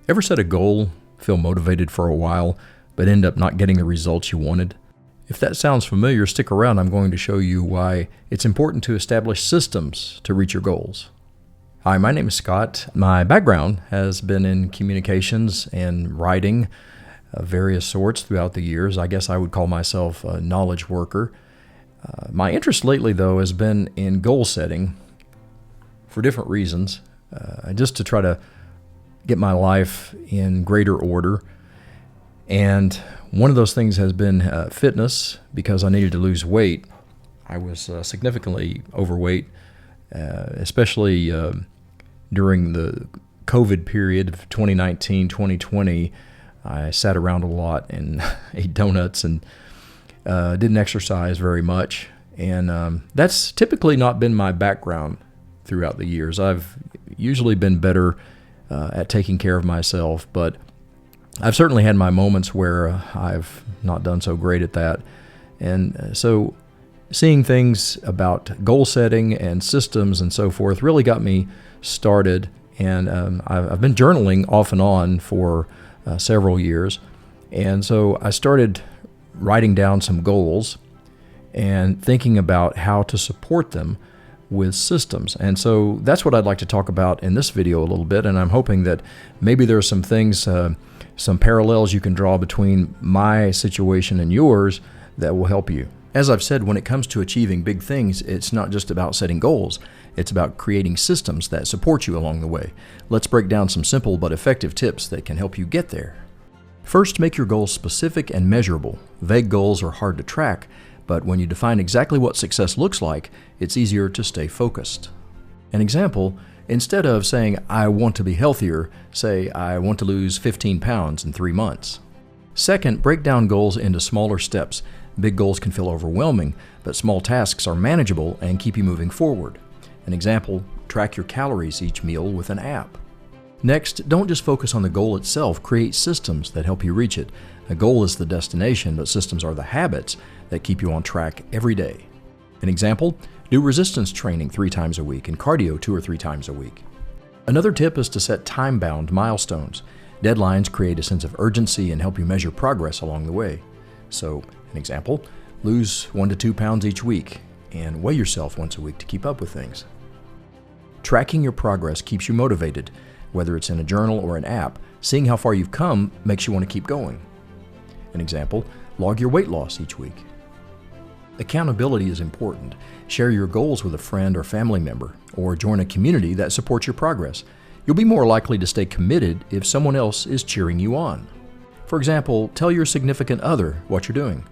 Ever set a goal, feel motivated for a while, but end up not getting the results you wanted? If that sounds familiar, stick around. I'm going to show you why it's important to establish systems to reach your goals. Hi, my name is Scott. My background has been in communications and writing of various sorts throughout the years. I guess I would call myself a knowledge worker. My interest lately, though, has been in goal setting for different reasons, just to try to get my life in greater order. And one of those things has been fitness, because I needed to lose weight. I was significantly overweight, especially during the COVID period of 2019, 2020. I sat around a lot and ate donuts and didn't exercise very much. And that's typically not been my background throughout the years. I've usually been better at taking care of myself, but I've certainly had my moments where I've not done so great at that. And so seeing things about goal setting and systems and so forth really got me started. And I've been journaling off and on for several years. And so I started writing down some goals and thinking about how to support them with systems. And so that's what I'd like to talk about in this video a little bit. And I'm hoping that maybe there are some things, some parallels you can draw between my situation and yours that will help you. As I've said, when it comes to achieving big things, it's not just about setting goals. It's about creating systems that support you along the way. Let's break down some simple but effective tips that can help you get there. First, make your goals specific and measurable. Vague goals are hard to track, but when you define exactly what success looks like, it's easier to stay focused. An example, instead of saying, I want to be healthier, say, I want to lose 15 pounds in 3 months. Second, break down goals into smaller steps. Big goals can feel overwhelming, but small tasks are manageable and keep you moving forward. An example, track your calories each meal with an app. Next, don't just focus on the goal itself, create systems that help you reach it. A goal is the destination, but systems are the habits that keep you on track every day. An example, do resistance training 3 times a week and cardio 2 or 3 times a week. Another tip is to set time-bound milestones. Deadlines create a sense of urgency and help you measure progress along the way. So, an example, lose 1 to 2 pounds each week and weigh yourself once a week to keep up with things. Tracking your progress keeps you motivated. Whether it's in a journal or an app, seeing how far you've come makes you want to keep going. An example, log your weight loss each week. Accountability is important. Share your goals with a friend or family member, or join a community that supports your progress. You'll be more likely to stay committed if someone else is cheering you on. For example, tell your significant other what you're doing.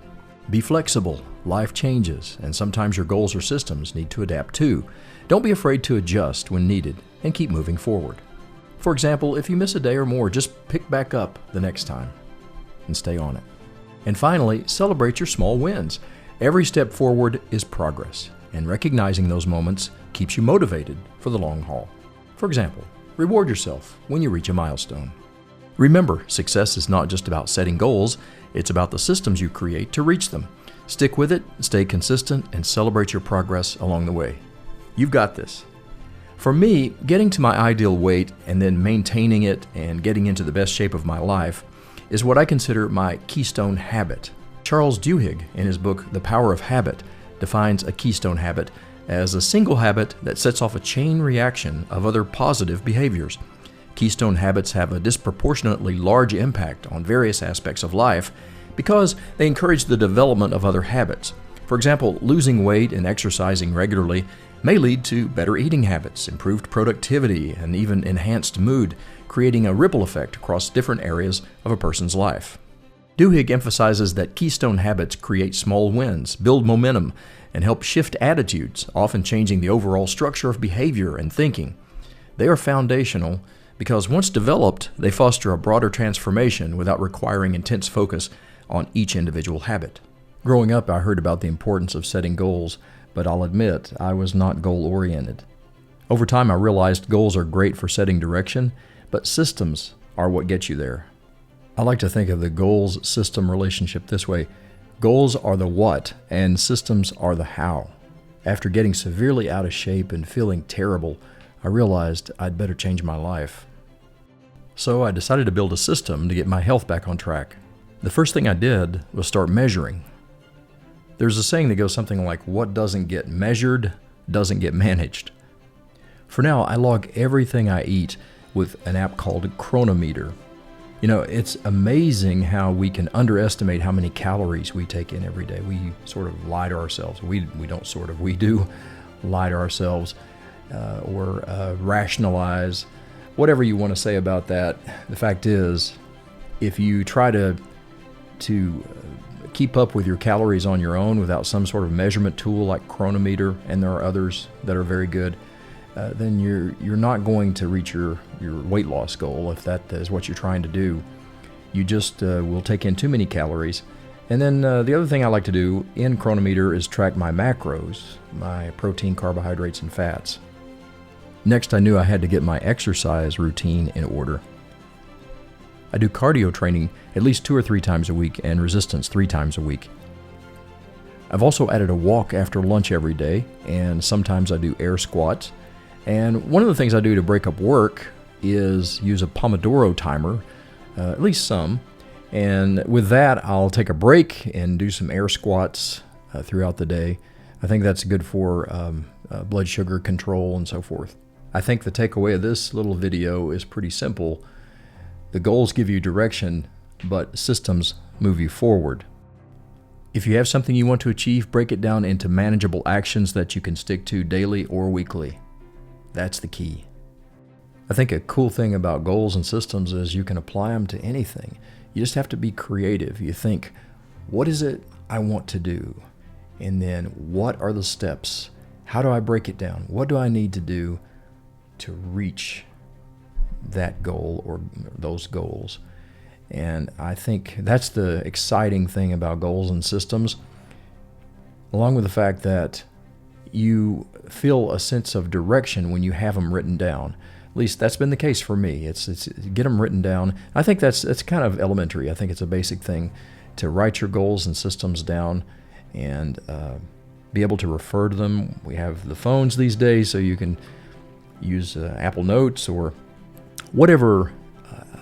Be flexible. Life changes, and sometimes your goals or systems need to adapt too. Don't be afraid to adjust when needed, and keep moving forward. For example, if you miss a day or more, just pick back up the next time and stay on it. And finally, celebrate your small wins. Every step forward is progress, and recognizing those moments keeps you motivated for the long haul. For example, reward yourself when you reach a milestone. Remember, success is not just about setting goals, it's about the systems you create to reach them. Stick with it, stay consistent, and celebrate your progress along the way. You've got this. For me, getting to my ideal weight and then maintaining it and getting into the best shape of my life is what I consider my Keystone habit. Charles Duhigg, in his book The Power of Habit, defines a Keystone habit as a single habit that sets off a chain reaction of other positive behaviors. Keystone habits have a disproportionately large impact on various aspects of life because they encourage the development of other habits. For example, losing weight and exercising regularly may lead to better eating habits, improved productivity, and even enhanced mood, creating a ripple effect across different areas of a person's life. Duhigg emphasizes that Keystone habits create small wins, build momentum, and help shift attitudes, often changing the overall structure of behavior and thinking. They are foundational because once developed, they foster a broader transformation without requiring intense focus on each individual habit. Growing up, I heard about the importance of setting goals, but I'll admit I was not goal-oriented. Over time, I realized goals are great for setting direction, but systems are what get you there. I like to think of the goals-system relationship this way. Goals are the what, and systems are the how. After getting severely out of shape and feeling terrible, I realized I'd better change my life. So I decided to build a system to get my health back on track. The first thing I did was start measuring. There's a saying that goes something like, what doesn't get measured doesn't get managed. For now, I log everything I eat with an app called Chronometer. You know, it's amazing how we can underestimate how many calories we take in every day. We sort of lie to ourselves. We don't sort of, we do lie to ourselves or rationalize, whatever you want to say about that. The fact is, if you try to keep up with your calories on your own without some sort of measurement tool like Chronometer, and there are others that are very good, then you're not going to reach your weight loss goal if that is what you're trying to do. You just will take in too many calories. And then the other thing I like to do in Chronometer is track my macros, my protein, carbohydrates, and fats. Next, I knew I had to get my exercise routine in order. I do cardio training at least 2 or 3 times a week and resistance 3 times a week. I've also added a walk after lunch every day, and sometimes I do air squats. And one of the things I do to break up work is use a Pomodoro timer, at least some. And with that, I'll take a break and do some air squats throughout the day. I think that's good for blood sugar control and so forth. I think the takeaway of this little video is pretty simple. The goals give you direction, but systems move you forward. If you have something you want to achieve, break it down into manageable actions that you can stick to daily or weekly. That's the key. I think a cool thing about goals and systems is you can apply them to anything. You just have to be creative. You think, what is it I want to do? And then what are the steps? How do I break it down? What do I need to do to reach that goal or those goals? And I think that's the exciting thing about goals and systems, along with the fact that you feel a sense of direction when you have them written down. At least that's been the case for me. It's get them written down. I think that's kind of elementary. I think it's a basic thing to write your goals and systems down and be able to refer to them. We have the phones these days, so you can use Apple Notes or whatever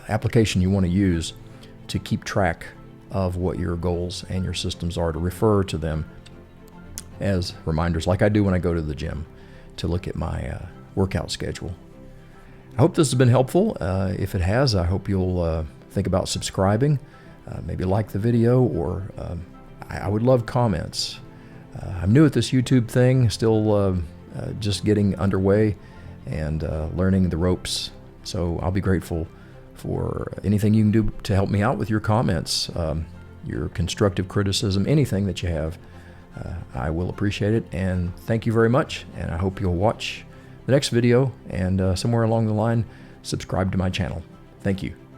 application you want to use to keep track of what your goals and your systems are, to refer to them as reminders, like I do when I go to the gym to look at my workout schedule. I hope this has been helpful. If it has, I hope you'll think about subscribing, maybe like the video, or I would love comments. I'm new at this YouTube thing, still just getting underway and learning the ropes. So I'll be grateful for anything you can do to help me out with your comments, your constructive criticism, anything that you have. I will appreciate it, and thank you very much, and I hope you'll watch the next video and somewhere along the line subscribe to my channel. Thank you.